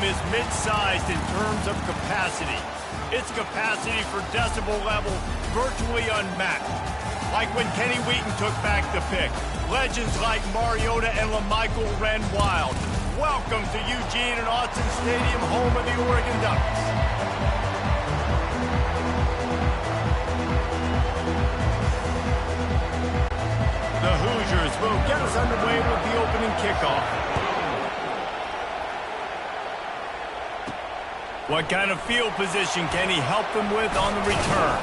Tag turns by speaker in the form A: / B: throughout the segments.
A: is mid-sized in terms of capacity. Its capacity for decibel level virtually unmatched. Like when Kenny Wheaton took back the pick. Legends like Mariota and LaMichael ran wild. Welcome to Eugene and Autzen Stadium, home of the Oregon Ducks. The Hoosiers will get us underway with the opening kickoff. What kind of field position can he help them with on the return?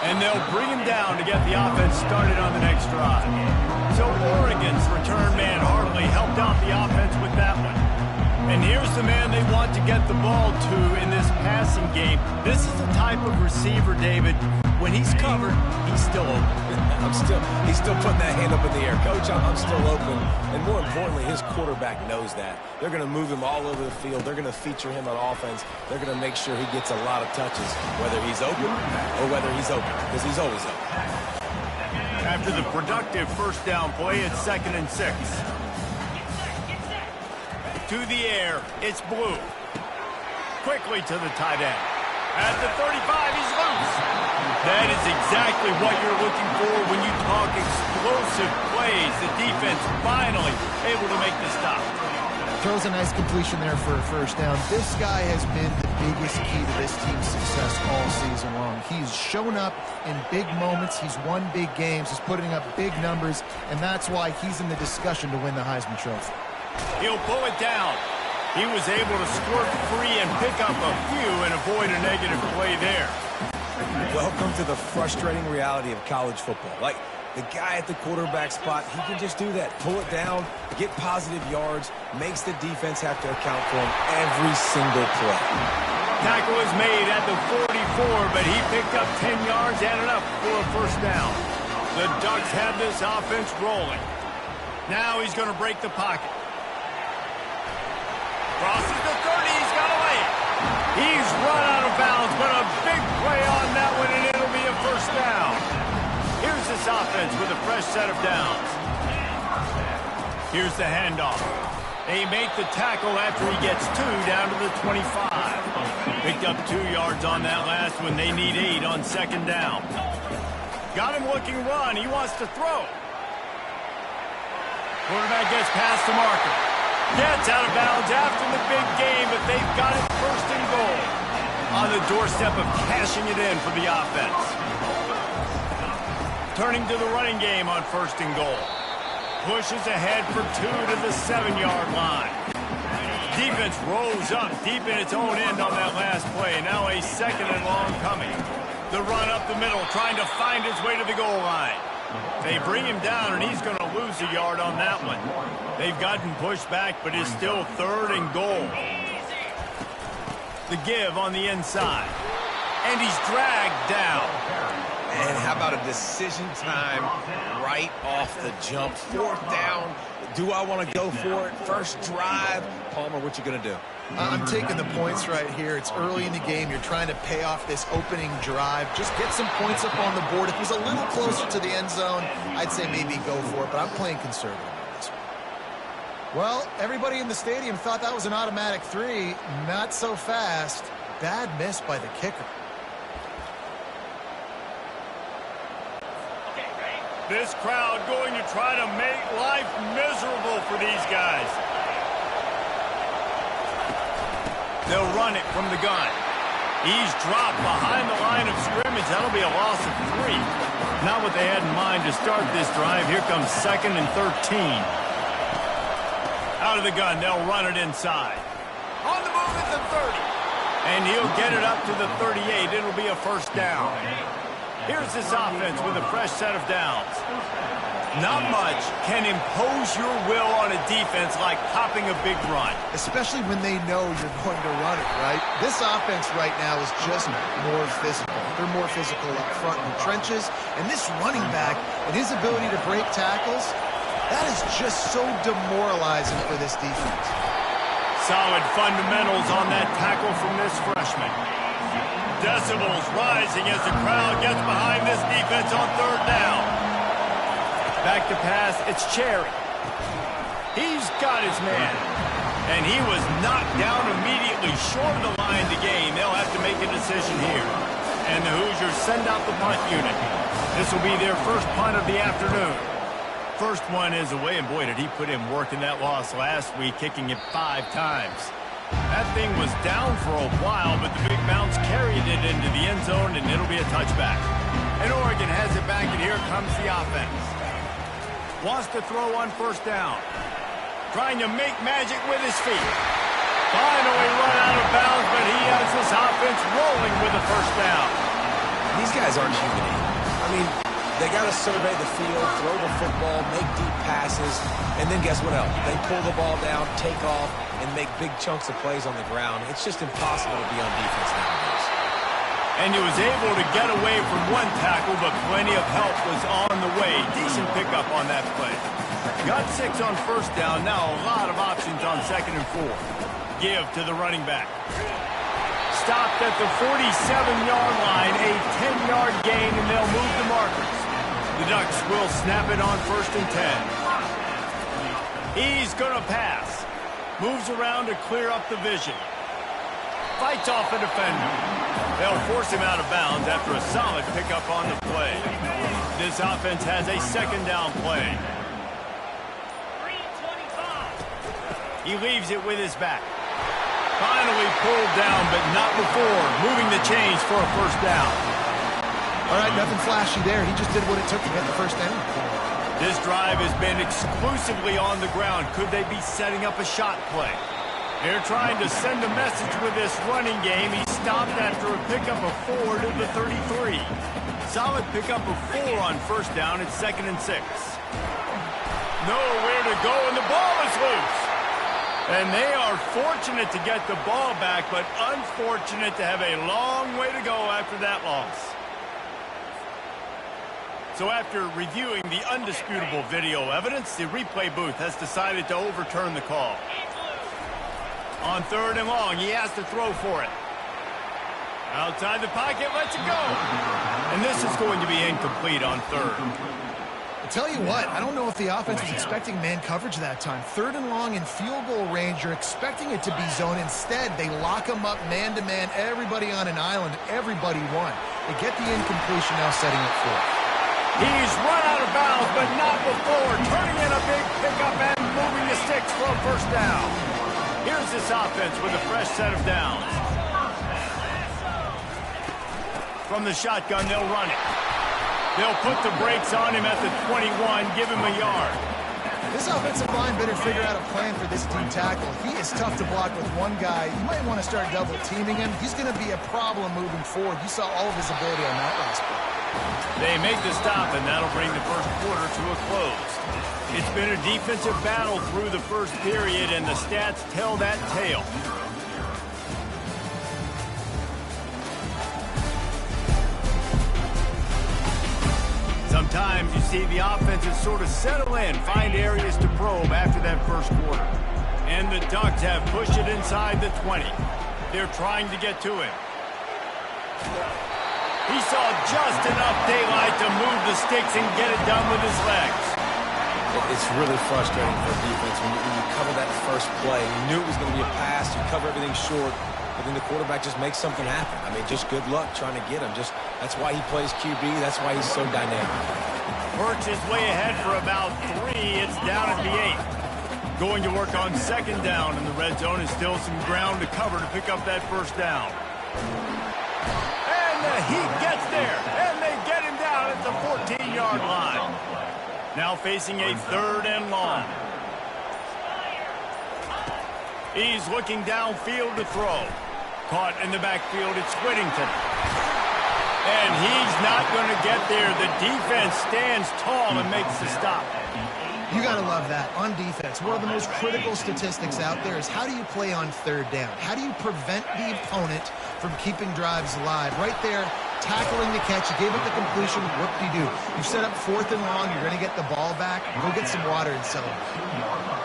A: And they'll bring him down to get the offense started on the next drive. So Oregon's return man hardly helped out the offense with that one. And here's the man they want to get the ball to in this passing game. This is the type of receiver, David, when he's covered, he's still open.
B: He's still putting that hand up in the air. Coach, I'm still open. And more importantly, his quarterback knows that. They're going to move him all over the field. They're going to feature him on offense. They're going to make sure he gets a lot of touches, whether he's open or whether he's open, because he's always open.
A: After the productive first down play, it's 2nd and 6. To the air, it's Blue. Quickly to the tight end. At the 35, he's loose. That is exactly what you're looking for when you talk explosive plays. The defense finally able to make the stop.
C: Throws a nice completion there for a first down. This guy has been the biggest key to this team's success all season long. He's shown up in big moments. He's won big games. He's putting up big numbers, and that's why he's in the discussion to win the Heisman Trophy.
A: He'll pull it down. He was able to squirt free and pick up a few and avoid a negative play there.
B: Welcome to the frustrating reality of college football. Like, the guy at the quarterback spot, he can just do that. Pull it down, get positive yards, makes the defense have to account for him every single play.
A: Tackle is made at the 44, but he picked up 10 yards and enough for a first down. The Ducks have this offense rolling. Now he's going to break the pocket. Crosses the 30, he's got away. He's run out of bounds, but a big play on that one, and it'll be a first down. Here's this offense with a fresh set of downs. Here's the handoff. They make the tackle after he gets 2 down to the 25. Picked up 2 yards on that last one. They need 8 on 2nd down. Got him looking run. He wants to throw. Quarterback gets past the marker. Gets out of bounds after the big game, but they've got it 1st and goal. On the doorstep of cashing it in for the offense. Turning to the running game on 1st and goal. Pushes ahead for 2 to the 7-yard line. Defense rolls up deep in its own end on that last play. Now a 2nd and long coming. The run up the middle, trying to find his way to the goal line. They bring him down, and he's going to lose a yard on that one. They've gotten pushed back, but it's still 3rd and goal. The give on the inside. And he's dragged down.
B: And how about a decision time right off the jump? 4th down. Do I want to go for it? First drive. Palmer, what you going to do?
C: I'm taking the points right here. It's early in the game. You're trying to pay off this opening drive. Just get some points up on the board. If it was a little closer to the end zone, I'd say maybe go for it, but I'm playing conservative on this one. Well, everybody in the stadium thought that was an automatic 3. Not so fast. Bad miss by the kicker.
A: This crowd going to try to make life miserable for these guys. They'll run it from the gun. He's dropped behind the line of scrimmage. That'll be a loss of 3. Not what they had in mind to start this drive. Here comes 2nd and 13. Out of the gun, they'll run it inside. On the move at the 30. And he'll get it up to the 38. It'll be a first down. Here's this offense with a fresh set of downs. Not much can impose your will on a defense like popping a big run.
C: Especially when they know you're going to run it, right? This offense right now is just more physical. They're more physical up front in the trenches. And this running back and his ability to break tackles, that is just so demoralizing for this defense.
A: Solid fundamentals on that tackle from this freshman. Decibels rising as the crowd gets behind this defense on 3rd down. Back to pass, it's Cherry. He's got his man. And he was knocked down immediately short of the line to gain. They'll have to make a decision here. And the Hoosiers send out the punt unit. This will be their first punt of the afternoon. First one is away, and boy, did he put in work in that loss last week, kicking it 5 times. That thing was down for a while, but the big bounce carried it into the end zone, and it'll be a touchback. And Oregon has it back, and here comes the offense. Wants to throw on first down. Trying to make magic with his feet. Finally run out of bounds, but he has this offense rolling with a first down.
B: These guys aren't human. I mean, they got to survey the field, throw the football, make deep passes, and then guess what else? They pull the ball down, take off, and make big chunks of plays on the ground. It's just impossible to be on defense nowadays.
A: And he was able to get away from one tackle, but plenty of help was on the way. Decent pickup on that play. Got 6 on first down. Now a lot of options on 2nd and 4. Give to the running back. Stopped at the 47-yard line. A 10-yard gain, and they'll move the markers. The Ducks will snap it on 1st and 10. He's going to pass. Moves around to clear up the vision. Fights off a defender. They'll force him out of bounds after a solid pickup on the play. This offense has a 2nd down play. He leaves it with his back. Finally pulled down, but not before. Moving the chains for a first down.
C: All right, nothing flashy there. He just did what it took to get the first down.
A: This drive has been exclusively on the ground. Could they be setting up a shot play? They're trying to send a message with this running game. He stopped after a pickup of 4 to the 33. Solid pickup of 4 on first down. It's 2nd and 6. Nowhere to go, and the ball is loose. And they are fortunate to get the ball back, but unfortunate to have a long way to go after that loss. So after reviewing the undisputable video evidence, the replay booth has decided to overturn the call. On 3rd and long, he has to throw for it. Outside the pocket, lets it go. And this is going to be incomplete on 3rd.
C: I tell you what, I don't know if the offense was expecting man coverage that time. 3rd and long in field goal range, you're expecting it to be zone. Instead, they lock them up man-to-man, everybody on an island, everybody won. They get the incompletion, now setting it forth.
A: He's run out of bounds, but not before. Turning in a big pickup and moving the sticks for a first down. Here's this offense with a fresh set of downs. From the shotgun, they'll run it. They'll put the brakes on him at the 21, give him a yard.
C: This offensive line better figure out a plan for this team tackle. He is tough to block with one guy. You might want to start double teaming him. He's going to be a problem moving forward. You saw all of his ability on that last play.
A: They make the stop, and that'll bring the first quarter to a close. It's been a defensive battle through the first period, and the stats tell that tale. Sometimes you see the offenses sort of settle in, find areas to probe after that first quarter. And the Ducks have pushed it inside the 20. They're trying to get to him. He saw just enough daylight to move the sticks and get it done with his legs.
B: It's really frustrating for defense when you cover that first play. You knew it was going to be a pass. You cover everything short, but then the quarterback just makes something happen. I mean, just good luck trying to get him. That's why he plays QB. That's why he's so dynamic.
A: Works his way ahead for about 3. It's down at the 8. Going to work on 2nd down in the red zone, and still some ground to cover to pick up that first down. And the Heat gets there, and they get him down at the 14-yard line. Now facing a 3rd and long. He's looking downfield to throw. Caught in the backfield, it's Whittington. And he's not going to get there. The defense stands tall and makes the stop.
C: You got to love that. On defense, one of the most critical statistics out there is how do you play on 3rd down? How do you prevent the opponent from keeping drives alive? Right there, tackling the catch. You gave it the completion. Whoop-de-doo. You set up 4th and long. You're going to get the ball back. Go get some water and celebrate.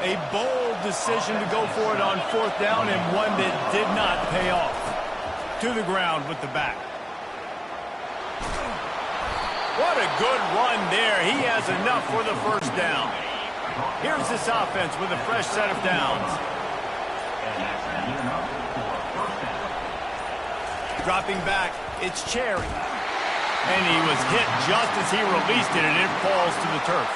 A: A bold decision to go for it on 4th down, and one that did not pay off. To the ground with the back. What a good run there. He has enough for the first down. Here's this offense with a fresh set of downs. Dropping back, it's Cherry. And he was hit just as he released it, and it falls to the turf.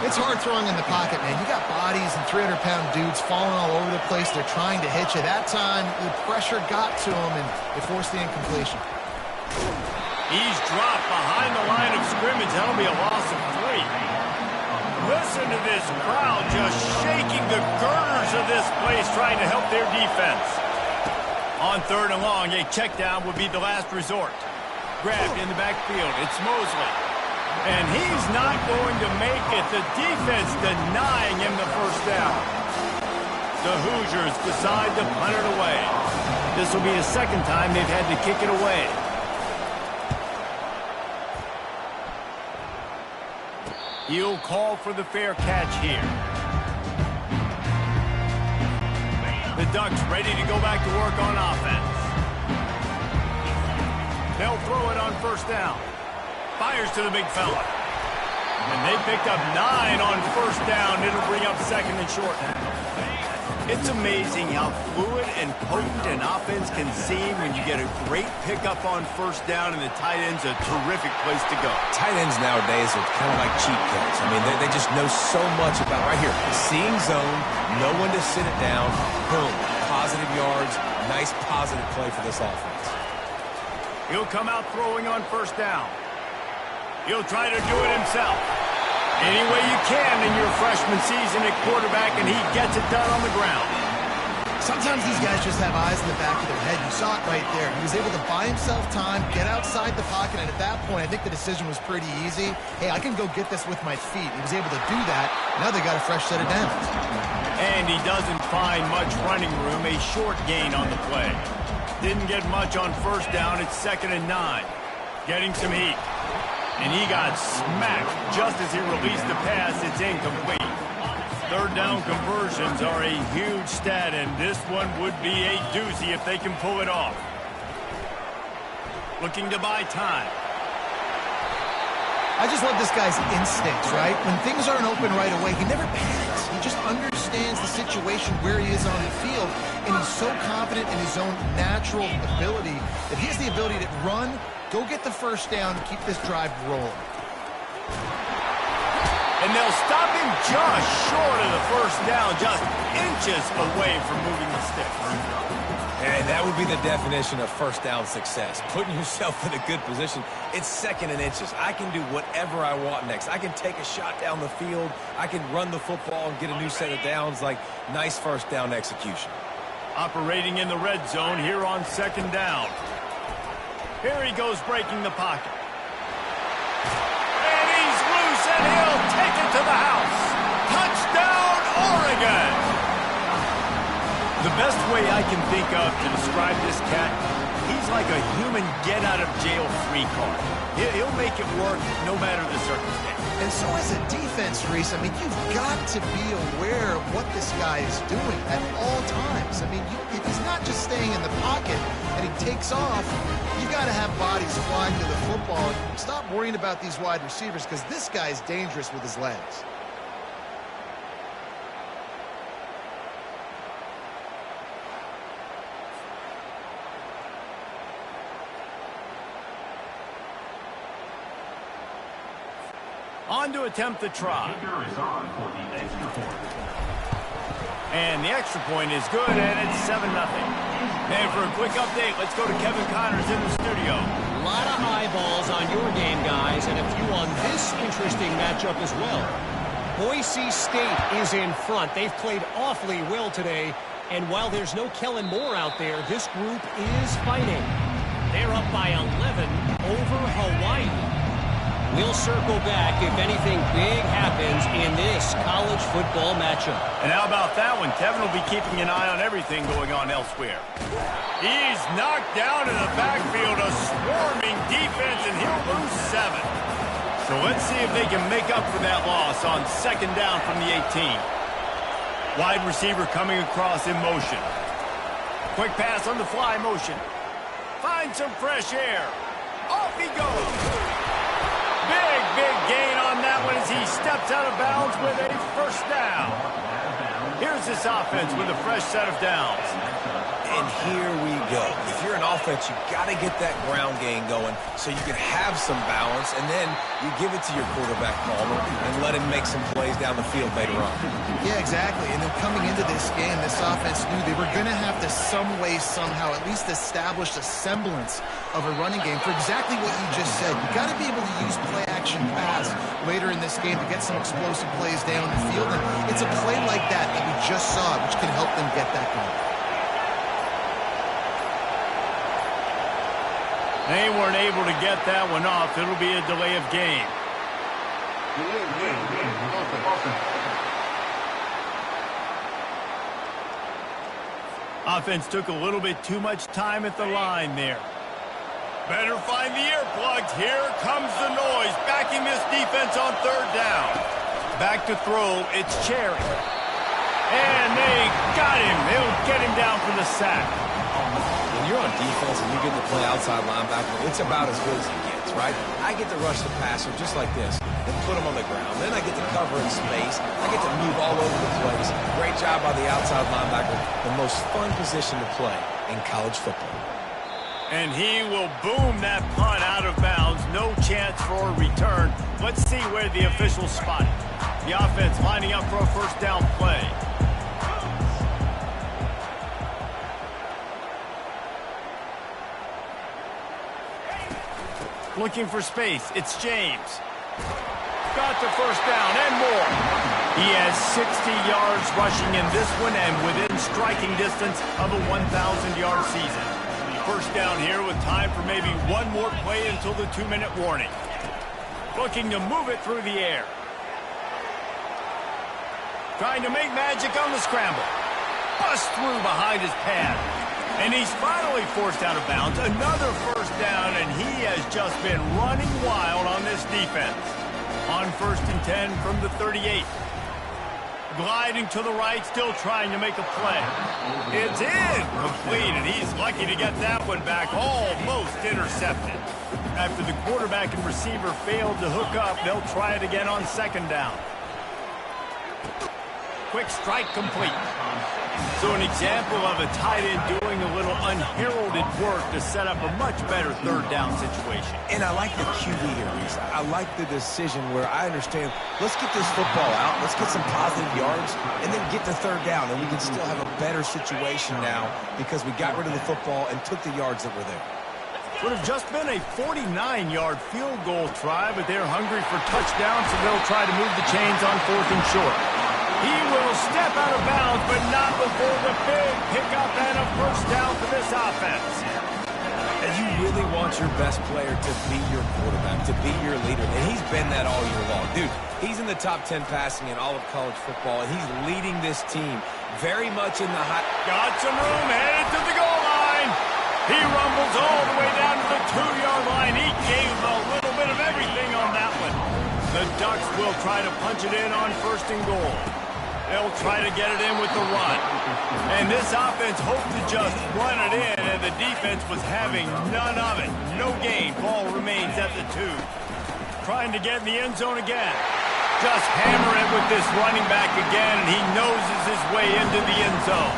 C: It's hard throwing in the pocket, man. You got bodies and 300-pound dudes falling all over the place. They're trying to hit you. That time, the pressure got to him, and it forced the incompletion.
A: He's dropped behind the line of scrimmage. That'll be a loss of 3. Listen to this crowd just shaking the girders of this place, trying to help their defense. On 3rd and long, a check down would be the last resort. Grabbed in the backfield. It's Mosley. And he's not going to make it. The defense denying him the first down. The Hoosiers decide to punt it away. This will be the second time they've had to kick it away. He'll call for the fair catch here. The Ducks ready to go back to work on offense. They'll throw it on 1st down. Fires to the big fella. And they picked up 9 on 1st down. It'll bring up 2nd and short. It's amazing how fluid and potent an offense can seem when you get a great pickup on 1st down, and the tight end's a terrific place to go.
B: Tight ends nowadays are kind of like cheat codes. I mean, they just know so much about, right here, seeing zone, know when to sit it down, boom, positive yards, nice positive play for this offense.
A: He'll come out throwing on 1st down. He'll try to do it himself. Any way you can in your freshman season at quarterback, and he gets it done on the ground.
C: Sometimes these guys just have eyes in the back of their head. You saw it right there. He was able to buy himself time, get outside the pocket, and at that point, I think the decision was pretty easy. Hey, I can go get this with my feet. He was able to do that. Now they got a fresh set of downs.
A: And he doesn't find much running room, a short gain on the play. Didn't get much on 1st down. It's 2nd and 9. Getting some heat. And he got smacked just as he released the pass. It's incomplete. 3rd down conversions are a huge stat, and this one would be a doozy if they can pull it off. Looking to buy time.
C: I just love this guy's instincts, right? When things aren't open right away, he never panics. He just understands the situation where he is on the field, and he's so confident in his own natural ability that he has the ability to run, go get the 1st down, and keep this drive rolling.
A: And they'll stop him just short of the 1st down, just inches away from moving the sticks.
B: And that would be the definition of 1st down success. Putting yourself in a good position. It's 2nd and inches. I can do whatever I want next. I can take a shot down the field. I can run the football and get a new set of downs. Like, nice 1st down execution.
A: Operating in the red zone here on 2nd down. Here he goes breaking the pocket. And he's loose, and he'll take it to the house. Touchdown, Oregon! The best way I can think of to describe this cat, he's like a human get-out-of-jail-free card. He'll make it work no matter the circumstance.
C: And so as a defense, Reese, I mean, you've got to be aware of what this guy is doing at all times. I mean, if he's not just staying in the pocket and he takes off, you've got to have bodies flying to the football. And stop worrying about these wide receivers, because this guy is dangerous with his legs.
A: On to attempt the try. And the extra point is good, and it's 7-0. And for a quick update, let's go to Kevin Connors in the studio.
D: A lot of eyeballs on your game, guys, and a few on this interesting matchup as well. Boise State is in front. They've played awfully well today, and while there's no Kellen Moore out there, this group is fighting. They're up by 11 over Hawaii. We'll circle back if anything big happens in this college football matchup.
A: And how about that one? Kevin will be keeping an eye on everything going on elsewhere. He's knocked down in the backfield, a swarming defense, and he'll lose 7. So let's see if they can make up for that loss on 2nd down from the 18. Wide receiver coming across in motion. Quick pass on the fly motion. Find some fresh air. Off he goes. Big gain on that one as he steps out of bounds with a 1st down. Here's this offense with a fresh set of downs.
B: And here we go. If you're an offense, you got to get that ground game going so you can have some balance, and then you give it to your quarterback, Palmer, and let him make some plays down the field later on.
C: Yeah, exactly. And then coming into this game, this offense knew they were going to have to some way, somehow, at least establish a semblance of a running game for exactly what you just said. You got to be able to use play-action pass later in this game to get some explosive plays down the field. And it's a play like that we just saw, which can help them get that going.
A: They weren't able to get that one off. It'll be a delay of game. Offense took a little bit too much time at the line there. Better find the earplugs. Here comes the noise, backing this defense on third down. Back to throw, it's Cherry. And they got him. They'll get him down for the sack.
B: When you're on defense and you get to play outside linebacker, it's about as good as it gets, right? I get to rush the passer just like this and put him on the ground. Then I get to cover in space. I get to move all over the place. Great job by the outside linebacker. The most fun position to play in college football.
A: And he will boom that punt out of bounds. No chance for a return. Let's see where the officials spot it. The offense lining up for a first down play. Looking for space. It's James. Got the first down and more. He has 60 yards rushing in this one and within striking distance of a 1,000-yard season. First down here with time for maybe one more play until the 2-minute warning. Looking to move it through the air. Trying to make magic on the scramble. Bust through behind his pad. And he's finally forced out of bounds. Another first down, and he has just been running wild on this defense. On 1st and 10 from the 38. Gliding to the right, still trying to make a play. It's incomplete, and he's lucky to get that one back, almost intercepted. After the quarterback and receiver failed to hook up, they'll try it again on 2nd down. Quick strike complete. So an example of a tight end doing a little unheralded work to set up a much better 3rd down situation.
B: And I like the QB here, Reese. I like the decision where I understand, let's get this football out, let's get some positive yards, and then get to 3rd down, and we can still have a better situation now because we got rid of the football and took the yards that were there.
A: Would have just been a 49-yard field goal try, but they're hungry for touchdowns, so they'll try to move the chains on 4th and short. He will step out of bounds, but not before the big pickup and a first down for this offense.
B: And you really want your best player to be your quarterback, to be your leader. And he's been that all year long. Dude, he's in the top 10 passing in all of college football, and he's leading this team very much in the high.
A: Got some room, headed to the goal line. He rumbles all the way down to the 2-yard line. He gave a little bit of everything on that one. The Ducks will try to punch it in on 1st and goal. They'll try to get it in with the run. And this offense hoped to just run it in, and the defense was having none of it. No gain. Ball remains at the 2. Trying to get in the end zone again. Just hammer it with this running back again, and he noses his way into the end zone.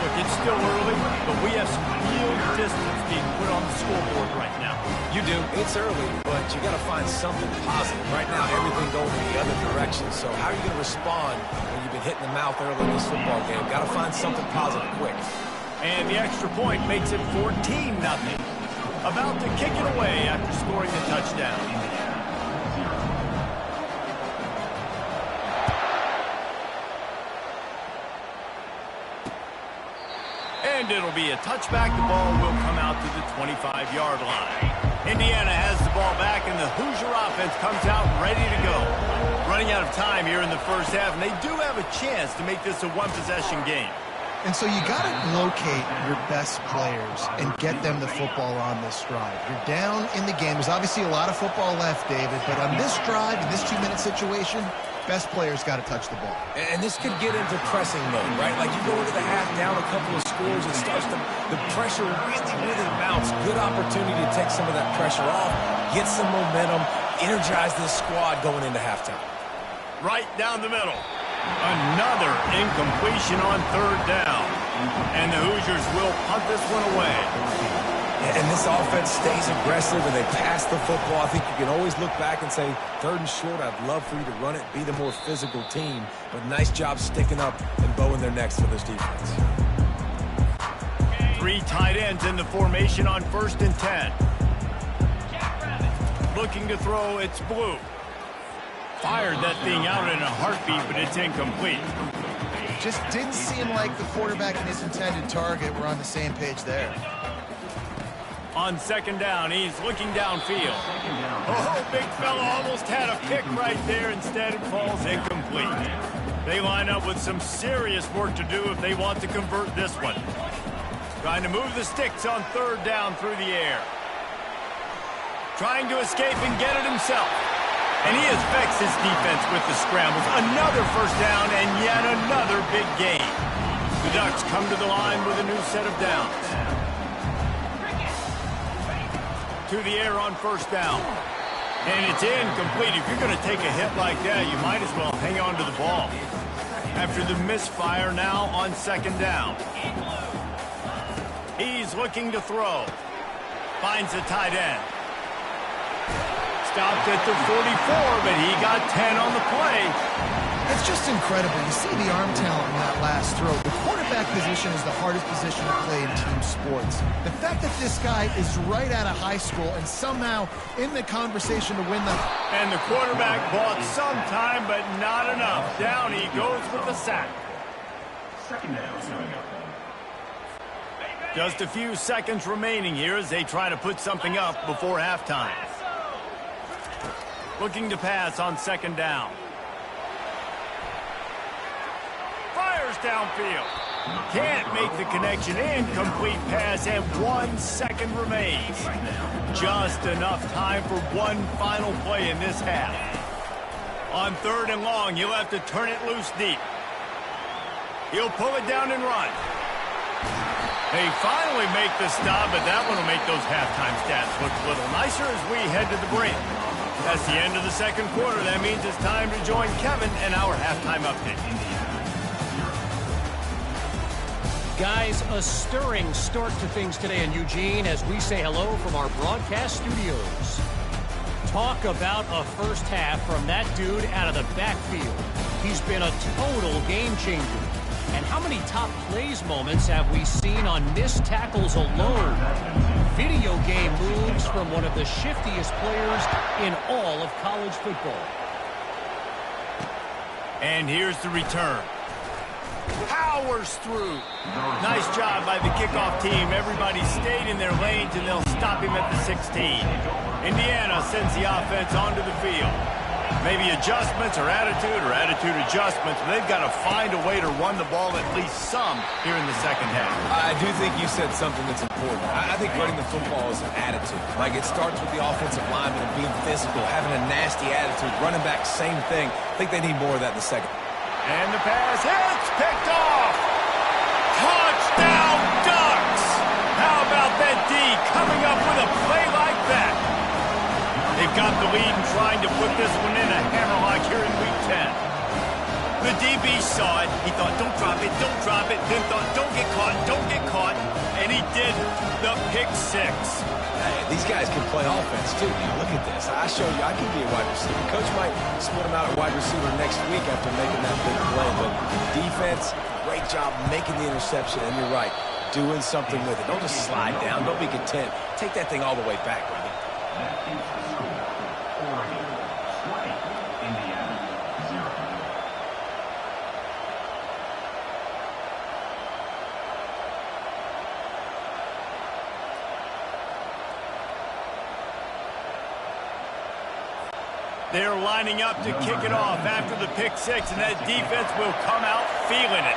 A: Look, it's still early, but we have some real distance being put on the scoreboard right now.
B: You do. It's early, but you got to find something positive. Right now, everything going in the other direction. So how are you going to respond when you've been hit in the mouth early in this football game? Got to find something positive quick.
A: And the extra point makes it 14-0. About to kick it away after scoring the touchdown. And it'll be a touchback. The ball will come out to the 25-yard line. Indiana has the ball back, and the Hoosier offense comes out ready to go. Running out of time here in the first half, and they do have a chance to make this a one-possession game.
C: And so you got to locate your best players and get them the football on this drive. You're down in the game. There's obviously a lot of football left, David, but on this drive, in this 2-minute situation, best players got to touch the ball.
B: And this could get into pressing mode, right? Like you go into the half down a couple of scores, it starts to, the pressure really mounts. Good opportunity to take some of that pressure off, get some momentum, energize this squad going into halftime.
A: Right down the middle. Another incompletion on third down. And the Hoosiers will punt this one away.
B: And this offense stays aggressive and they pass the football. I think you can always look back and say, third and short, I'd love for you to run it, be the more physical team. But nice job sticking up and bowing their necks for this defense.
A: 3 tight ends in the formation on 1st and 10. Looking to throw, it's Blue. Fired that thing out in a heartbeat, but it's incomplete.
C: Just didn't seem like the quarterback and his intended target were on the same page there.
A: On 2nd down, he's looking downfield. Oh, big fella almost had a pick right there. Instead, it falls incomplete. They line up with some serious work to do if they want to convert this one. Trying to move the sticks on 3rd down through the air. Trying to escape and get it himself. And he has vexed his defense with the scrambles. Another 1st down and yet another big gain. The Ducks come to the line with a new set of downs. To the air on 1st down. And it's incomplete. If you're going to take a hit like that, you might as well hang on to the ball. After the misfire, now on 2nd down. He's looking to throw. Finds a tight end. Stopped at the 44, but he got 10 on the play.
C: It's just incredible. You see the arm talent in that last throw. The quarterback position is the hardest position to play in team sports. The fact that this guy is right out of high school and somehow in the conversation to win the...
A: And the quarterback bought some time, but not enough. Down he goes with the sack.
E: 2nd down.
A: Just a few seconds remaining here as they try to put something up before halftime. Looking to pass on 2nd down. Fires downfield. Can't make the connection. Incomplete pass and 1 second remains. Just enough time for one final play in this half. On 3rd and long, he'll have to turn it loose deep. He'll pull it down and run. They finally make the stop, but that one will make those halftime stats look a little nicer as we head to the break. That's the end of the 2nd quarter. That means it's time to join Kevin and our halftime update.
D: Guys, a stirring start to things today in Eugene as we say hello from our broadcast studios. Talk about a first half from that dude out of the backfield. He's been a total game changer. And how many top plays moments have we seen on missed tackles alone? Video game moves from one of the shiftiest players in all of college football.
A: And here's the return. Powers through. Nice job by the kickoff team. Everybody stayed in their lanes, and they'll stop him at the 16. Indiana sends the offense onto the field. Maybe adjustments or attitude adjustments. But they've got to find a way to run the ball at least some here in the 2nd half.
B: I do think you said something that's important. I think running the football is an attitude. Like it starts with the offensive lineman and being physical, having a nasty attitude. Running back, same thing. I think they need more of that in the 2nd.
A: And the pass hits, picked off. Touchdown Ducks! How about that D coming up with a play like that? They've got the lead and trying to put this one in a hammerlock here in Week 10. The DB saw it. He thought, don't drop it, don't drop it. Then thought, don't get caught. And he did the pick 6.
B: Hey, these guys can play offense, too. Now, look at this. I showed you I can be a wide receiver. Coach might split him out at wide receiver next week after making that big play. But defense, great job making the interception. And you're right, doing something with it. Don't just slide down. Don't be content. Take that thing all the way back, brother.
A: They're lining up to kick it off after the pick 6, and that defense will come out feeling it.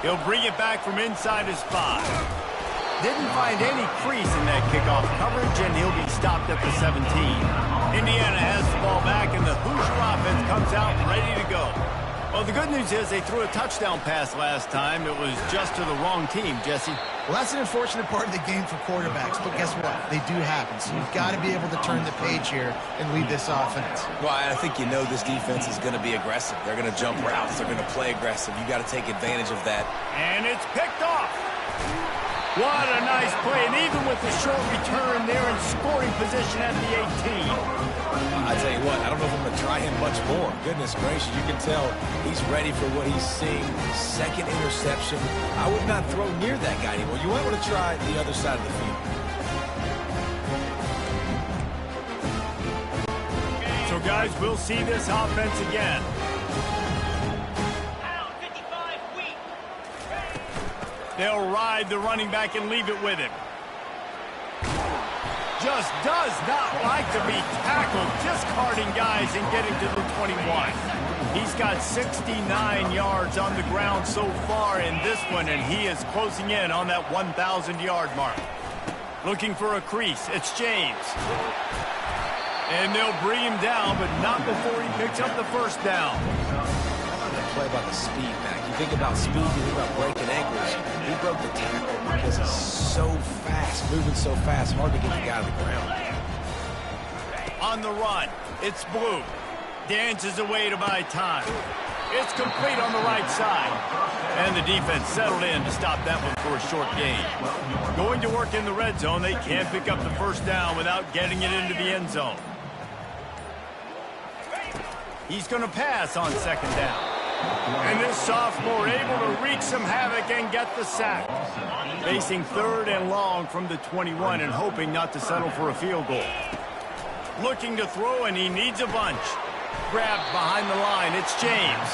A: He'll bring it back from inside his 5. Didn't find any crease in that kickoff coverage, and he'll be stopped at the 17. Indiana has the ball back, and the Hoosier offense comes out ready to go. Well, the good news is they threw a touchdown pass last time. It was just to the wrong team, Jesse.
C: Well, that's an unfortunate part of the game for quarterbacks, but guess what? They do happen, so you've got to be able to turn the page here and lead this offense.
B: Well, I think you know this defense is going to be aggressive. They're going to jump routes. They're going to play aggressive. You got to take advantage of that.
A: And it's picked off. What a nice play, and even with the short return, they're in scoring position at the 18.
B: I tell you what, I don't know if I'm going to try him much more. Goodness gracious, you can tell he's ready for what he's seeing. Second interception. I would not throw near that guy anymore. You might want to try the other side of the field.
A: So, guys, we'll see this offense again. They'll ride the running back and leave it with him. Just does not like to be tackled, discarding guys and getting to the 21. He's got 69 yards on the ground so far in this one, and he is closing in on that 1,000-yard mark. Looking for a crease. It's James. And they'll bring him down, but not before he picks up the first down.
B: Play about the speed back. You think about speed, you think about breaking ankles. He broke the tackle because he's so fast, moving so fast, hard to get the guy on the ground.
A: On the run, it's Blue. Dances away to buy time. It's complete on the right side. And the defense settled in to stop that one for a short gain. Going to work in the red zone, they can't pick up the first down without getting it into the end zone. He's going to pass on second down. And this sophomore able to wreak some havoc and get the sack. Facing third and long from the 21 and hoping not to settle for a field goal. Looking to throw, and he needs a bunch. Grabbed behind the line. It's James.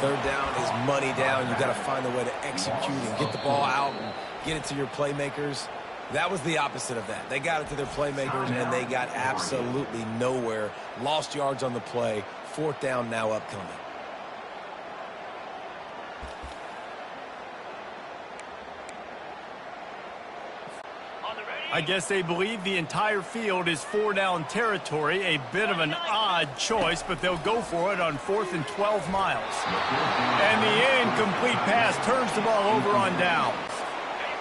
B: Third down is money down. You got to find a way to execute and get the ball out and get it to your playmakers. That was the opposite of that. They got it to their playmakers, and they got absolutely nowhere. Lost yards on the play. Fourth down now upcoming.
A: I guess they believe the entire field is four-down territory. A bit of an odd choice, but they'll go for it on 4th and 12 miles. And the incomplete pass turns the ball over on downs.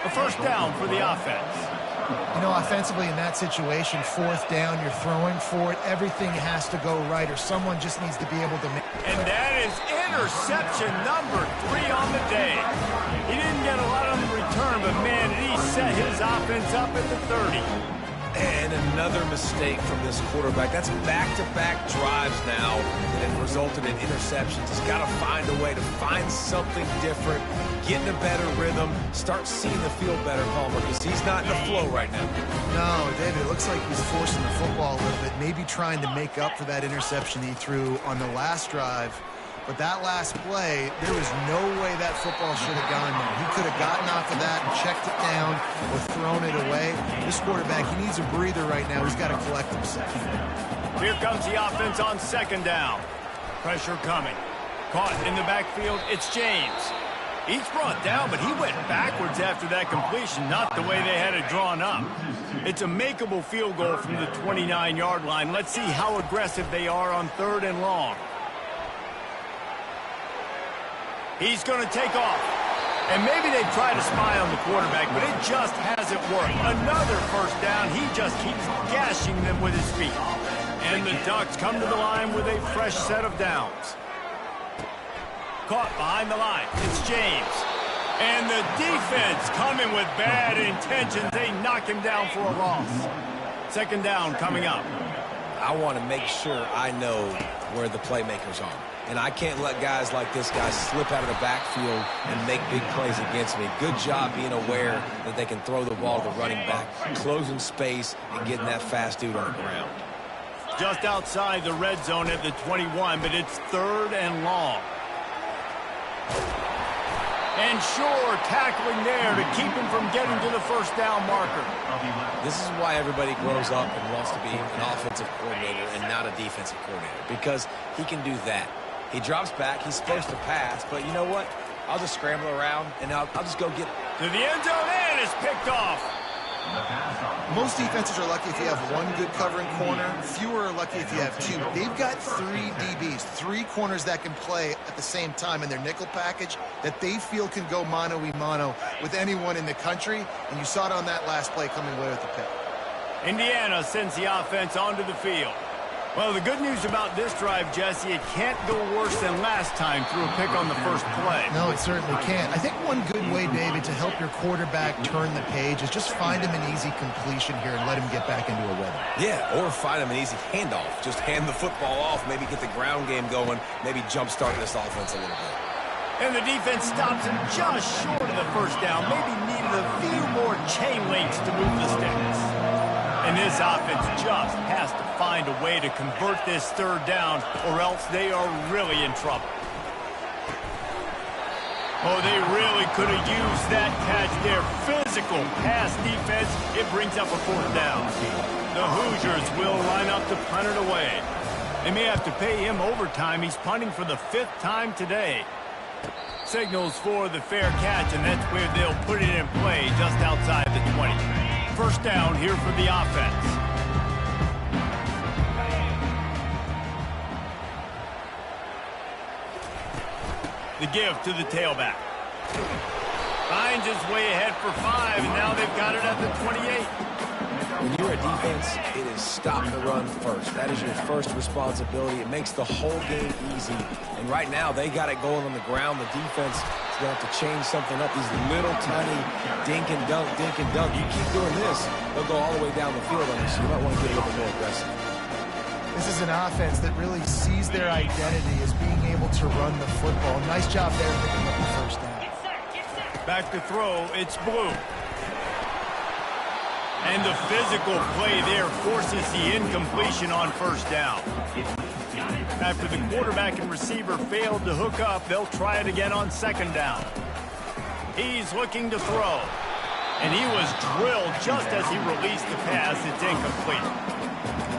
A: A first down for the offense.
C: You know, offensively in that situation, fourth down, you're throwing for it. Everything has to go right, or someone just needs to be able to make.
A: And that is interception number 3 on the day. He didn't get a lot on the return, but man, did he set his offense up at the 30.
B: And another mistake from this quarterback. That's back-to-back drives now that have resulted in interceptions. He's got to find a way to find something different, get in a better rhythm, start seeing the field better, Palmer, because he's not in the flow right now.
C: No, David, it looks like he's forcing the football a little bit, maybe trying to make up for that interception he threw on the last drive. But that last play, there was no way that football should have gone there. He could have gotten off of that and checked it down or thrown it away. This quarterback, he needs a breather right now. He's got to collect himself.
A: Here comes the offense on second down. Pressure coming. Caught in the backfield, it's James. He's brought down, but he went backwards after that completion, not the way they had it drawn up. It's a makeable field goal from the 29-yard line. Let's see how aggressive they are on 3rd and long. He's going to take off. And maybe they try to spy on the quarterback, but it just hasn't worked. Another first down. He just keeps gashing them with his feet. And the Ducks come to the line with a fresh set of downs. Caught behind the line. It's James. And the defense coming with bad intentions. They knock him down for a loss. Second down coming up.
B: I want to make sure I know where the playmakers are. And I can't let guys like this guy slip out of the backfield and make big plays against me. Good job being aware that they can throw the ball to the running back, closing space, and getting that fast dude on the ground.
A: Just outside the red zone at the 21, but it's 3rd and long. And sure, tackling there to keep him from getting to the first down marker.
B: This is why everybody grows up and wants to be an offensive coordinator and not a defensive coordinator, because he can do that. He drops back. He's supposed to pass, but you know what? I'll just scramble around, and I'll just go get it.
A: To the end zone, and it's picked off.
C: Most defenses are lucky if you have one good covering corner. Fewer are lucky if you have two. They've got 3 DBs, 3 corners that can play at the same time in their nickel package that they feel can go mano-a-mano with anyone in the country. And you saw it on that last play coming away with the pick.
A: Indiana sends the offense onto the field. Well, the good news about this drive, Jesse, it can't go worse than last time through a pick on the first play.
C: No, it certainly can't. I think one good way, David, to help your quarterback turn the page is just find him an easy completion here and let him get back into a rhythm.
B: Yeah, or find him an easy handoff. Just hand the football off, maybe get the ground game going, maybe jumpstart this offense a little bit.
A: And the defense stops him just short of the first down. Maybe needed a few more chain links to move the sticks. And this offense just has to find a way to convert this third down, or else they are really in trouble. Oh, they really could have used that catch there. Physical pass defense. It brings up a fourth down. The Hoosiers will line up to punt it away. They may have to pay him overtime. He's punting for the 5th time today. Signals for the fair catch, and that's where they'll put it in play just outside the 20. First down here for the offense. The give to the tailback. Finds his way ahead for 5, and now they've got it at the 28.
B: When you're a defense, it is stop the run first. That is your first responsibility. It makes the whole game easy. And right now, they got it going on the ground. The defense is going to have to change something up. These little tiny dink and dunk, dink and dunk. You keep doing this, they'll go all the way down the field on you, so you might want to get a little bit more aggressive.
C: This is an offense that really sees their identity as being able to run the football. Nice job there picking up the first down.
A: Back to throw, it's Blue. And the physical play there forces the incompletion on first down. After the quarterback and receiver failed to hook up, they'll try it again on second down. He's looking to throw. And he was drilled just as he released the pass. It's incomplete.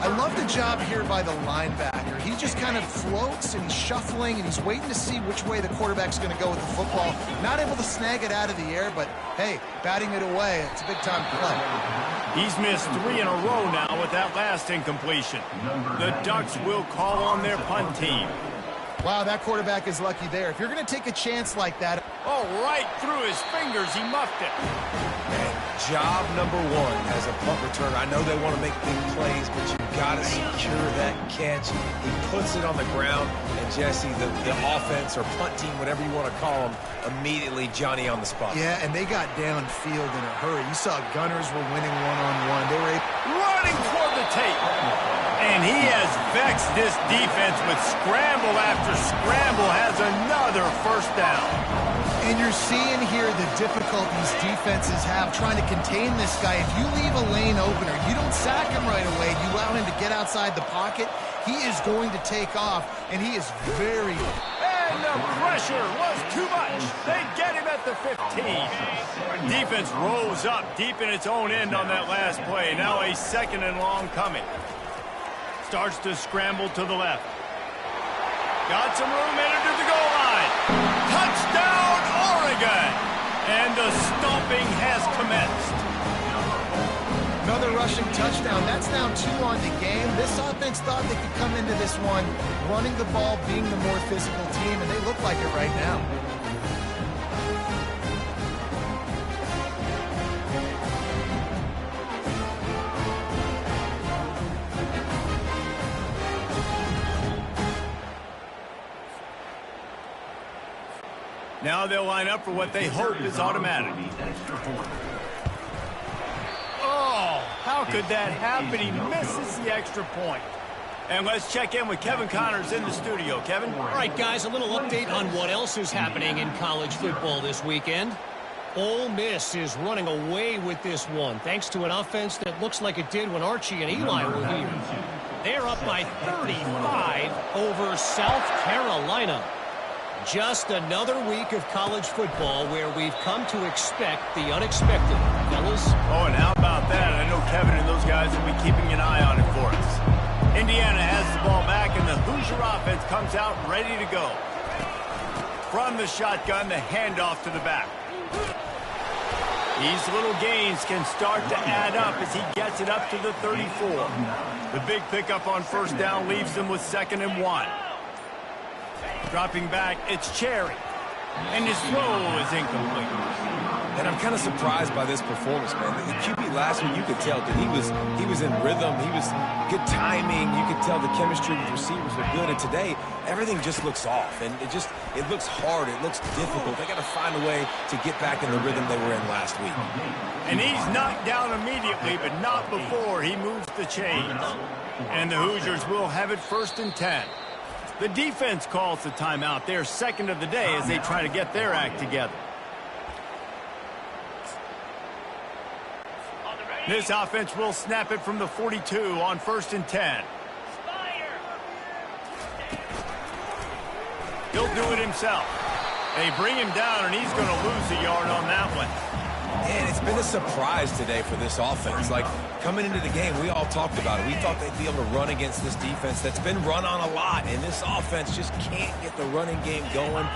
C: I love the job here by the linebacker. He just kind of floats and he's shuffling and he's waiting to see which way the quarterback's going to go with the football. Not able to snag it out of the air, but hey, batting it away, it's a big-time play.
A: He's missed 3 in a row now with that last incompletion. The Ducks will call on their punt team.
C: Wow, that quarterback is lucky there. If you're going to take a chance like that...
A: Oh, right through his fingers, he muffed it.
B: Man, job number 1 as a punt returner. I know they want to make big plays, but you got to secure that catch. He puts it on the ground, and Jesse, the offense or punt team, whatever you want to call them, immediately Johnny on the spot.
C: Yeah, and they got downfield in a hurry. You saw gunners were winning one-on-one. They were
A: running toward the tape. And he has vexed this defense with scramble after scramble, has another first down.
C: And you're seeing here the difficulties defenses have trying to contain this guy. If you leave a lane opener, you don't sack him right away, you allow him to get outside the pocket, he is going to take off, and he is very...
A: And the pressure was too much. They get him at the 15. Defense rose up deep in its own end on that last play. Now a second and long coming. Starts to scramble to the left. Got some room headed to the goal line. Touchdown, Oregon! And the stomping has commenced.
C: Another rushing touchdown. That's now 2 on the game. This offense thought they could come into this one running the ball, being the more physical team, and they look like it right now.
A: Now they'll line up for what they hope is automatic. Oh, how could that happen? He misses the extra point. And let's check in with Kevin Connors in the studio. Kevin?
D: All right, guys, a little update on what else is happening in college football this weekend. Ole Miss is running away with this one, thanks to an offense that looks like it did when Archie and Eli were here. They're up by 35 over South Carolina. Just another week of college football where we've come to expect the unexpected, fellas.
A: Oh, and how about that? I know Kevin and those guys will be keeping an eye on it for us. Indiana has the ball back, and the Hoosier offense comes out ready to go. From the shotgun, the handoff to the back. These little gains can start to add up as he gets it up to the 34. The big pickup on first down leaves them with 2nd and 1. Dropping back, it's Cherry. And his throw is incomplete.
B: And I'm kind of surprised by this performance, man. The QB last week, you could tell that he was in rhythm. He was good timing. You could tell the chemistry with receivers were good. And today, everything just looks off. And it looks hard. It looks difficult. They got to find a way to get back in the rhythm they were in last week.
A: And he's knocked down immediately, but not before he moves the chains. And the Hoosiers will have it 1st and 10. The defense calls the timeout. They're 2nd of the day as they try to get their act together. This offense will snap it from the 42 on 1st and 10. He'll do it himself. They bring him down, and he's going to lose a yard on that one.
B: And it's been a surprise today for this offense. Like, coming into the game, we all talked about it. We thought they'd be able to run against this defense that's been run on a lot, and this offense just can't get the running game going.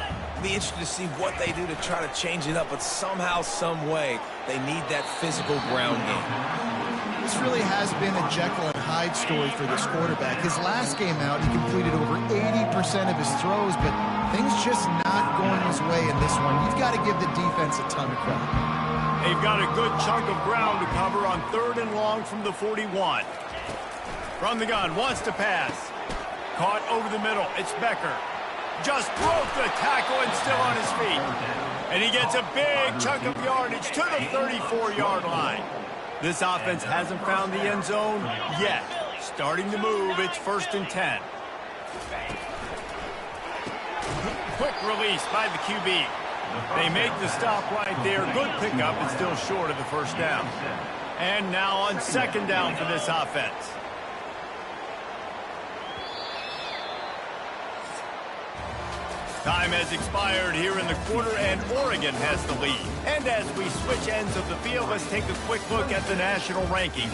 B: Be interested to see what they do to try to change it up, but somehow, some way, they need that physical ground game.
C: This really has been a Jekyll and Hyde story for this quarterback. His last game out, he completed over 80% of his throws, but things just not going his way in this one. You've got to give the defense a ton of credit.
A: They've got a good chunk of ground to cover on 3rd and long from the 41. From the gun, wants to pass. Caught over the middle. It's Becker. Just broke the tackle and still on his feet. And he gets a big chunk of yardage to the 34-yard line. This offense hasn't found the end zone yet. Starting to move, it's 1st and 10. Quick release by the QB. They make the stop right there. Good pickup, but still short of the 1st down. And now on 2nd down for this offense. Time has expired here in the quarter, and Oregon has the lead. And as we switch ends of the field, let's take a quick look at the national rankings.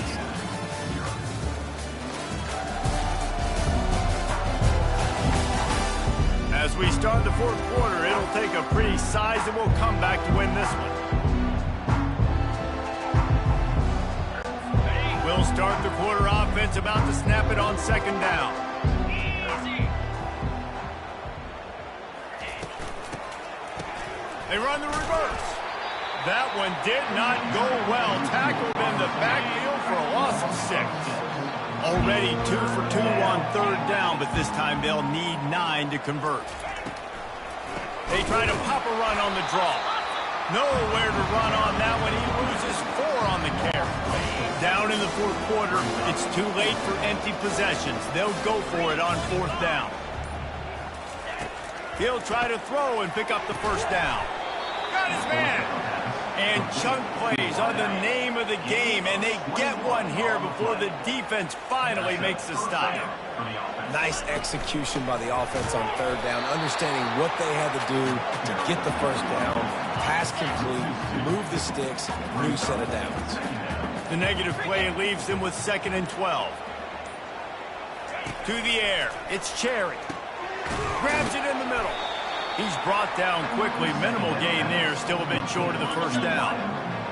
A: As we start the 4th quarter, it'll take a pretty sizable comeback to win this one. We'll start the quarter offense about to snap it on 2nd down. They run the reverse. That one did not go well. Tackled in the backfield for a loss of 6. Already 2 for 2 on 3rd down, but this time they'll need 9 to convert. They try to pop a run on the draw. Nowhere to run on that one. He loses 4 on the carry. Down in the 4th quarter, it's too late for empty possessions. They'll go for it on 4th down. He'll try to throw and pick up the 1st down. Got his man. And chunk plays are the name of the game, and they get one here before the defense finally makes the stop.
B: Nice execution by the offense on 3rd down, understanding what they had to do to get the 1st down, pass complete, move the sticks, new set of downs.
A: The negative play leaves them with 2nd and 12. To the air, it's Cherry. Grabs it in the middle. He's brought down quickly. Minimal gain there. Still a bit short of the 1st down.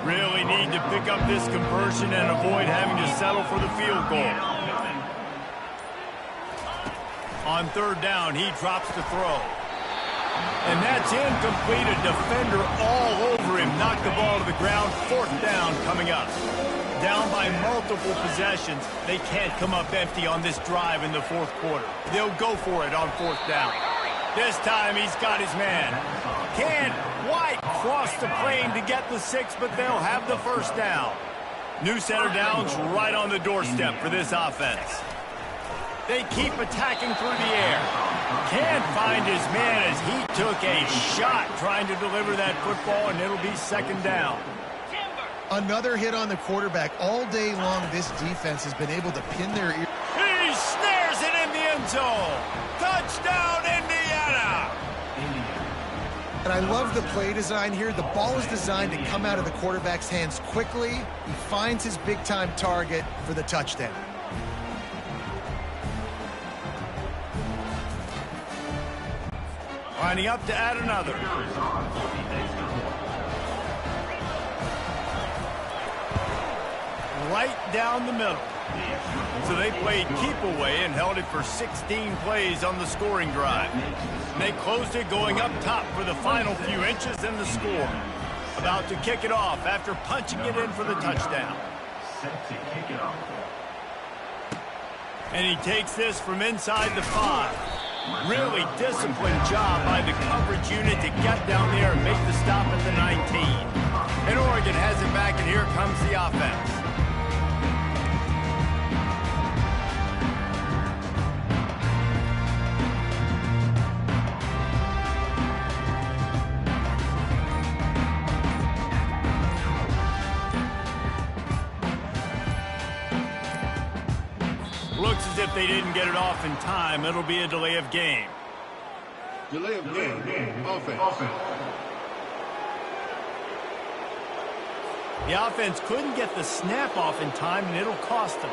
A: Really need to pick up this conversion and avoid having to settle for the field goal. On 3rd down, he drops the throw. And that's incomplete. A defender all over him. Knocked the ball to the ground. 4th down coming up. Down by multiple possessions. They can't come up empty on this drive in the 4th quarter. They'll go for it on 4th down. This time he's got his man. Can't quite cross the plane to get the 6, but they'll have the 1st down. New set of downs right on the doorstep for this offense. They keep attacking through the air. Can't find his man as he took a shot trying to deliver that football, and it'll be 2nd down.
C: Another hit on the quarterback. All day long, this defense has been able to pin their ear.
A: He snares it in the end zone. Touchdown, Indiana!
C: And I love the play design here. The ball is designed to come out of the quarterback's hands quickly. He finds his big-time target for the touchdown.
A: Lining up to add another. right down the middle. So they played keep away and held it for 16 plays on the scoring drive. And they closed it going up top for the final few inches in the score. About to kick it off after punching it in for the touchdown.
E: Set to kick it off.
A: And he takes this from inside the 5. Really disciplined job by the coverage unit to get down there and make the stop at the 19. And Oregon has it back, and here comes the offense. Looks as if they didn't get it off in time. It'll be a delay of game.
F: Delay of game. Offense.
A: The offense couldn't get the snap off in time, and it'll cost them.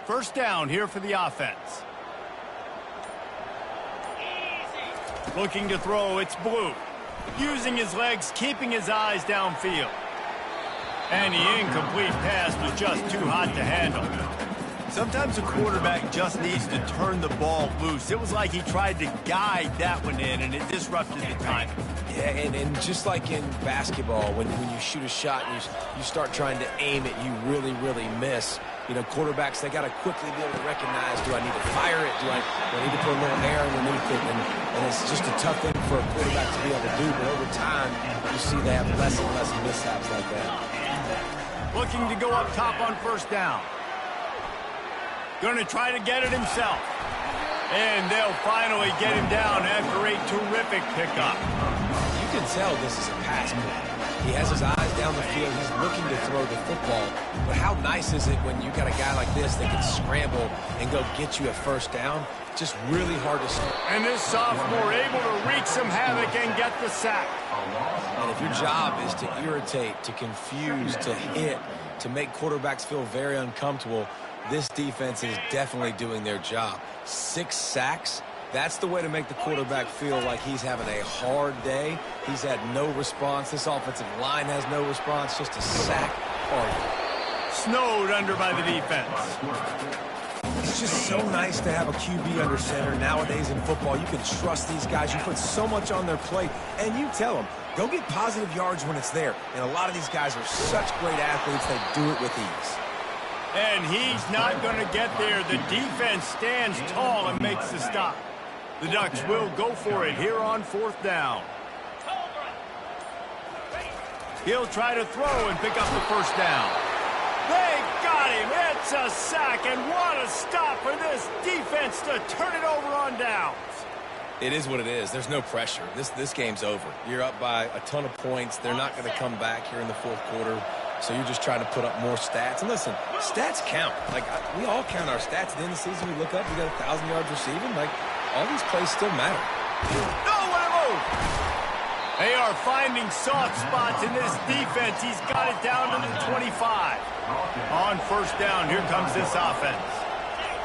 A: First down here for the offense. Looking to throw, it's Blue. Using his legs, keeping his eyes downfield. And the incomplete pass was just too hot to handle. Sometimes a quarterback just needs to turn the ball loose. It was like he tried to guide that one in, and it disrupted the timing.
B: Yeah, and just like in basketball, when you shoot a shot and you start trying to aim it, you really, really miss. You know, quarterbacks, they got to quickly be able to recognize, do I need to fire it? Do I need to put a little air underneath it? And it's just a tough thing for a quarterback to be able to do. But over time, you see they have less and less mishaps like that.
A: Looking to go up top on first down. Going to try to get it himself. And they'll finally get him down after a terrific pickup.
B: You can tell this is a pass play. He has his eyes down the field. He's looking to throw the football. But how nice is it when you got a guy like this that can scramble and go get you a first down? Just really hard to stop.
A: And this sophomore able to wreak some havoc and get the sack.
B: And if your job is to irritate, to confuse, to hit, to make quarterbacks feel very uncomfortable, this defense is definitely doing their job. 6 sacks. That's the way to make the quarterback feel like he's having a hard day. He's had no response. This offensive line has no response. Just a sack party.
A: Snowed under by the defense.
B: It's just so nice to have a QB under center. Nowadays in football, you can trust these guys. You put so much on their plate, and you tell them, go get positive yards when it's there. And a lot of these guys are such great athletes, they do it with ease.
A: And he's not going to get there. The defense stands tall and makes the stop. The Ducks will go for it here on fourth down. He'll try to throw and pick up the first down. They got him. It's a sack, and what a stop for this defense to turn it over on downs.
B: It is what it is. There's no pressure. This game's over. You're up by a ton of points. They're not going to come back here in the fourth quarter. So you're just trying to put up more stats. And listen, stats count. Like, we all count our stats. At the end of the season, we look up, we got 1,000 yards receiving. Like, all these plays still matter.
A: No, what a move! They are finding soft spots in this defense. He's got it down to the 25. On first down, here comes this offense.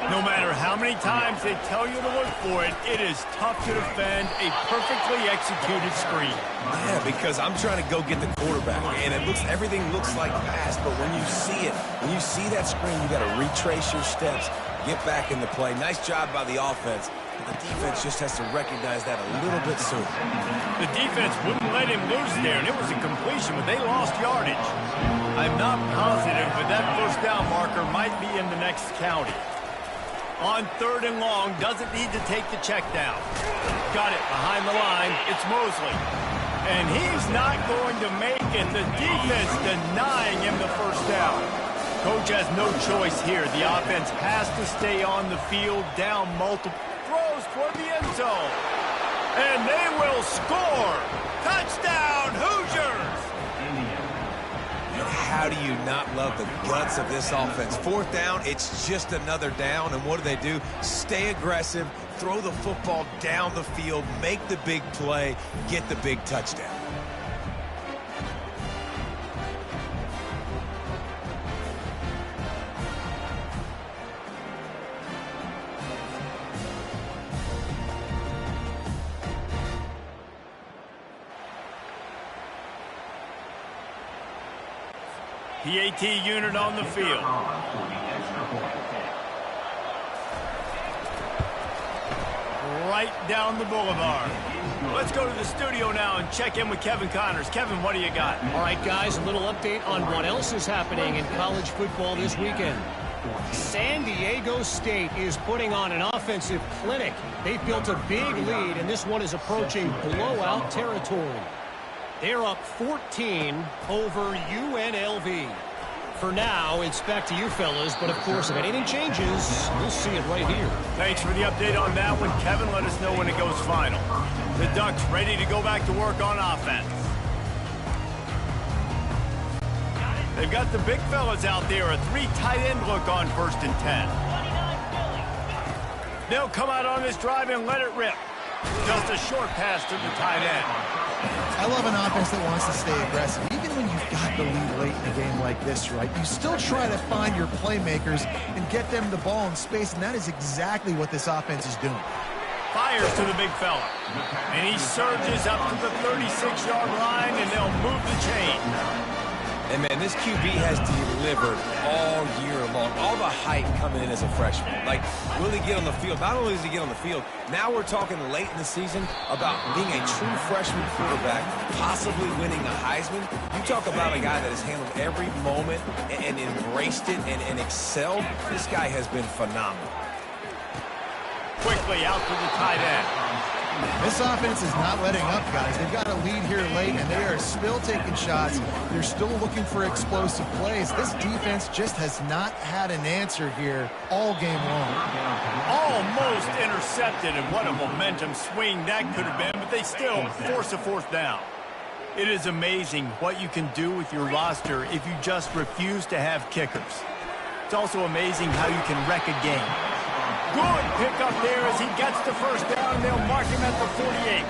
A: No matter how many times they tell you to look for it, it is tough to defend a perfectly executed screen.
B: Yeah, because I'm trying to go get the quarterback, and everything looks like pass, but when you see it, when you see that screen, you got to retrace your steps, get back in the play. Nice job by the offense. But the defense just has to recognize that a little bit sooner.
A: The defense wouldn't let him loose there, and it was a completion, but they lost yardage. I'm not positive, but that first down marker might be in the next county. On third and long, doesn't need to take the check down. Got it behind the line. It's Mosley. And he's not going to make it. The defense denying him the first down. Coach has no choice here. The offense has to stay on the field, down multiple throws toward the end zone. And they will score. Touchdown, Hoosiers!
B: How do you not love the guts of this offense? Fourth down, it's just another down, and what do? Stay aggressive, throw the football down the field, make the big play, get the big touchdown.
A: PAT unit on the field. Right down the boulevard. Let's go to the studio now and check in with Kevin Connors. Kevin, what do you got?
D: All right, guys, a little update on what else is happening in college football this weekend. San Diego State is putting on an offensive clinic. They've built a big lead, and this one is approaching blowout territory. They're up 14 over UNLV. For now, it's back to you fellas, but of course, if anything changes, we'll see it right here.
A: Thanks for the update on that one, Kevin. Let us know when it goes final. The Ducks ready to go back to work on offense. They've got the big fellas out there, a 3 tight end look on 1st and 10. They'll come out on this drive and let it rip. Just a short pass to the tight end.
C: I love an offense that wants to stay aggressive. Even when you've got the lead late in a game like this, right, you still try to find your playmakers and get them the ball in space, and that is exactly what this offense is doing.
A: Fires to the big fella. And he surges up to the 36-yard line, and they'll move the chain.
B: And, man, this QB has delivered all year long. All the hype coming in as a freshman. Like, will he get on the field? Not only does he get on the field, now we're talking late in the season about being a true freshman quarterback, possibly winning a Heisman. You talk about a guy that has handled every moment and embraced it and excelled. This guy has been phenomenal.
A: Quickly out to the tight end.
C: This offense is not letting up, guys. They've got a lead here late, and they are still taking shots. They're still looking for explosive plays. This defense just has not had an answer here all game long.
A: Almost intercepted, and what a momentum swing that could have been, but they still force a 4th down. It is amazing what you can do with your roster if you just refuse to have kickers. It's also amazing how you can wreck a game. Good pickup there as he gets the 1st down, and they'll mark him at the 48.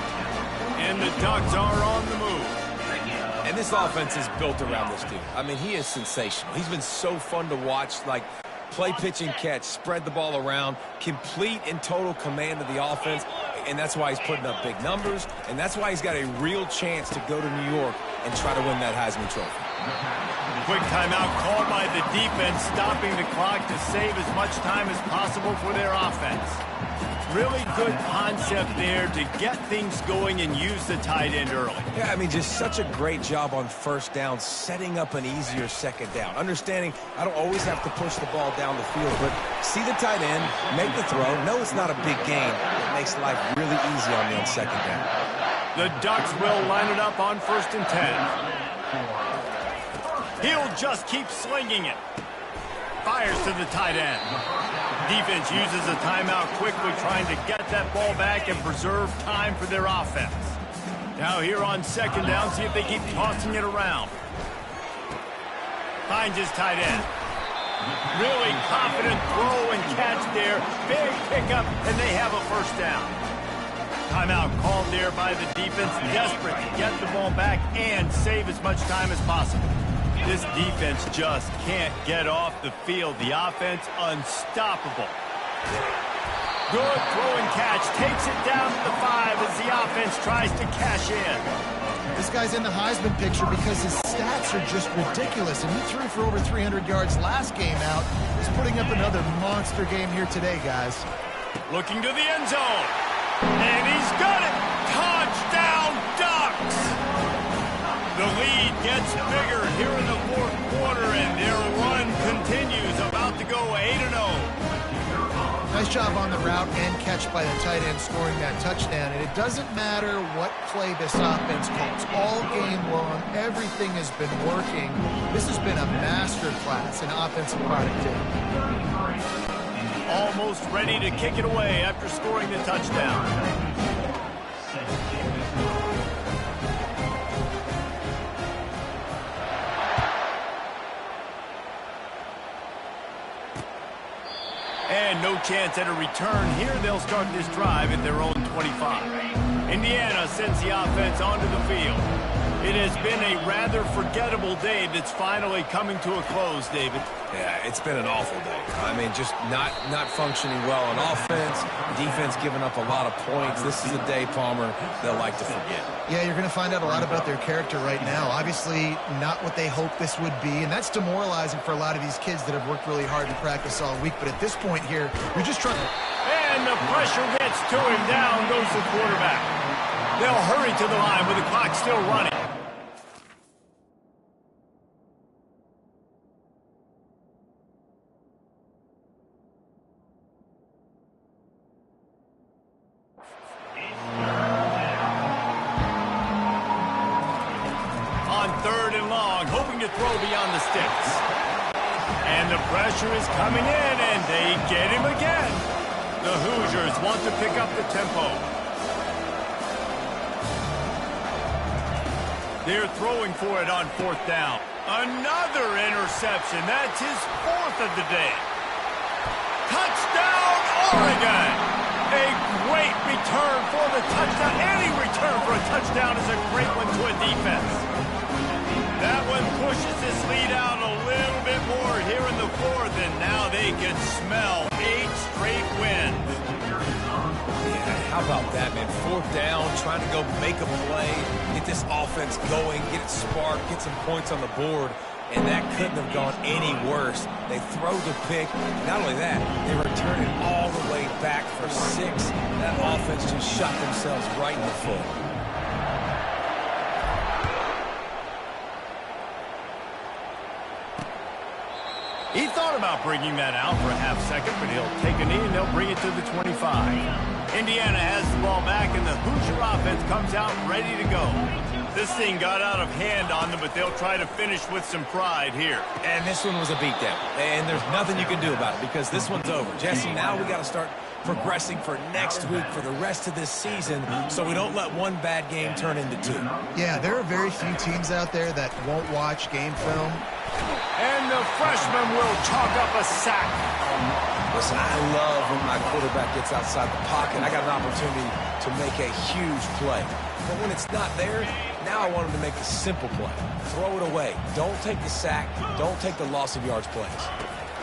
A: And the Ducks are on the move.
B: And this offense is built around this dude. I mean, he is sensational. He's been so fun to watch, like play, pitch, and catch, spread the ball around, complete and total command of the offense. And that's why he's putting up big numbers, and that's why he's got a real chance to go to New York and try to win that Heisman Trophy.
A: Quick timeout called by the defense, stopping the clock to save as much time as possible for their offense. Really good concept there to get things going and use the tight end early.
B: Yeah, I mean, just such a great job on 1st down, setting up an easier 2nd down. Understanding I don't always have to push the ball down the field, but see the tight end, make the throw. No, it's not a big game. It makes life really easy on me on 2nd down.
A: The Ducks will line it up on 1st and 10. He'll just keep slinging it. Fires to the tight end. Defense uses a timeout quickly, trying to get that ball back and preserve time for their offense. Now here on 2nd down, see if they keep tossing it around. Finds his tight end. Really confident throw and catch there. Big pickup, and they have a 1st down. Timeout called there by the defense, desperate to get the ball back and save as much time as possible. This defense just can't get off the field. The offense unstoppable. Good throw and catch. Takes it down to the 5 as the offense tries to cash in.
C: This guy's in the Heisman picture because his stats are just ridiculous, and he threw for over 300 yards last game out. He's putting up another monster game here today, guys.
A: Looking to the end zone. And he's got it. Touchdown, Ducks! The lead gets bigger here in the 4th quarter, and their run continues, about to go 8-0.
C: Nice job on the route and catch by the tight end, scoring that touchdown. And it doesn't matter what play this offense calls. All game long, everything has been working. This has been a master class in offensive productivity.
A: Almost ready to kick it away after scoring the touchdown. And no chance at a return here. They'll start this drive at their own 25. Indiana sends the offense onto the field. It has been a rather forgettable day that's finally coming to a close, David.
B: Yeah, it's been an awful day. I mean, just not functioning well on offense, defense giving up a lot of points. This is a day, Palmer, they'll like to forget.
C: Yeah, you're going to find out a lot about their character right now. Obviously, not what they hoped this would be, and that's demoralizing for a lot of these kids that have worked really hard in practice all week. But at this point here, you're just trying to...
A: And the pressure gets to him. Down goes the quarterback. They'll hurry to the line with the clock still running. To throw beyond the sticks. And the pressure is coming in, and they get him again. The Hoosiers want to pick up the tempo. They're throwing for it on 4th down. Another interception. That's his 4th of the day. Touchdown, Oregon! A great return for the touchdown. Any return for a touchdown is a great one to a defense. That one pushes this lead out a little bit more here in the 4th, and now they can smell 8 straight wins.
B: Yeah, how about that, man? 4th down, trying to go make a play, get this offense going, get it sparked, get some points on the board, and that couldn't have gone any worse. They throw the pick. Not only that, they return it all the way back for 6. That offense just shot themselves right in the foot.
A: He thought about bringing that out for a half second, but he'll take a knee and they'll bring it to the 25. Indiana has the ball back, and the Hoosier offense comes out ready to go. This thing got out of hand on them, but they'll try to finish with some pride here.
B: And this one was a beatdown, and there's nothing you can do about it because this one's over. Jesse, now we got to start progressing for next week, for the rest of this season, so we don't let one bad game turn into 2.
C: Yeah, there are very few teams out there that won't watch game film.
A: And the freshman will chalk up a sack.
B: Listen, I love when my quarterback gets outside the pocket. I got an opportunity to make a huge play. But when it's not there, now I want him to make a simple play. Throw it away. Don't take the sack. Don't take the loss of yards plays.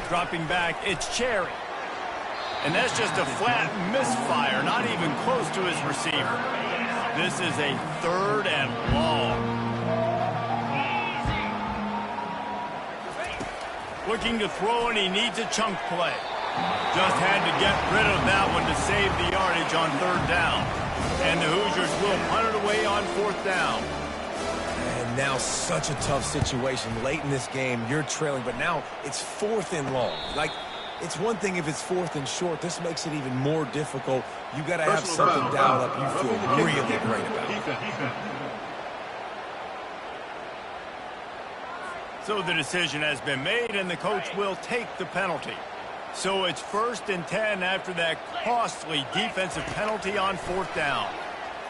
A: Dropping back, it's Cherry. And that's just a flat misfire, not even close to his receiver. This is a 3rd and long. Looking to throw, and he needs a chunk play. Just had to get rid of that one to save the yardage on 3rd down. And the Hoosiers will punt it away on 4th down.
B: And now such a tough situation. Late in this game, you're trailing, but now it's 4th and long. Like, it's one thing if it's 4th and short. This makes it even more difficult. You got to have something dialed up you feel really great about.
A: So the decision has been made, and the coach will take the penalty. So it's 1st and 10 after that costly defensive penalty on 4th down.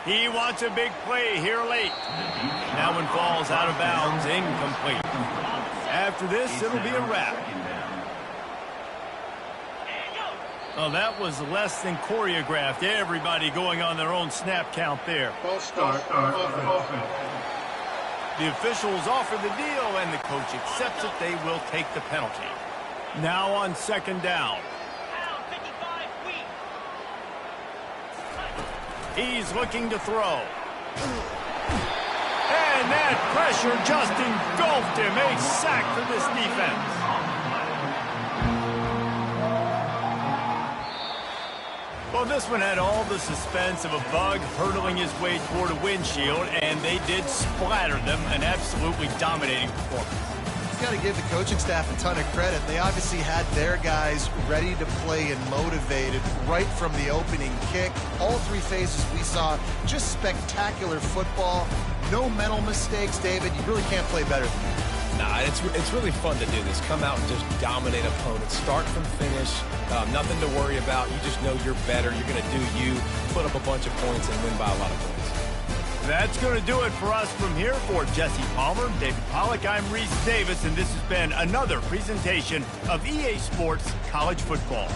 A: He wants a big play here late. That one falls out of bounds, incomplete. After this, it'll be a wrap. Well, that was less than choreographed. Everybody going on their own snap count there.
F: False start. Offense.
A: The officials offer the deal, and the coach accepts it. They will take the penalty. Now on 2nd down. He's looking to throw. And that pressure just engulfed him. A sack for this defense. Well, this one had all the suspense of a bug hurtling his way toward a windshield, and they did splatter them. An absolutely dominating performance.
C: You've got to give the coaching staff a ton of credit. They obviously had their guys ready to play and motivated right from the opening kick. All 3 phases we saw, just spectacular football. No mental mistakes, David. You really can't play better than that.
B: Nah, it's really fun to do this. Come out and just dominate opponents. Start from finish. Nothing to worry about. You just know you're better. You're going to do you, put up a bunch of points, and win by a lot of points.
A: That's going to do it for us from here. For Jesse Palmer, David Pollack, I'm Reese Davis, and this has been another presentation of EA Sports College Football.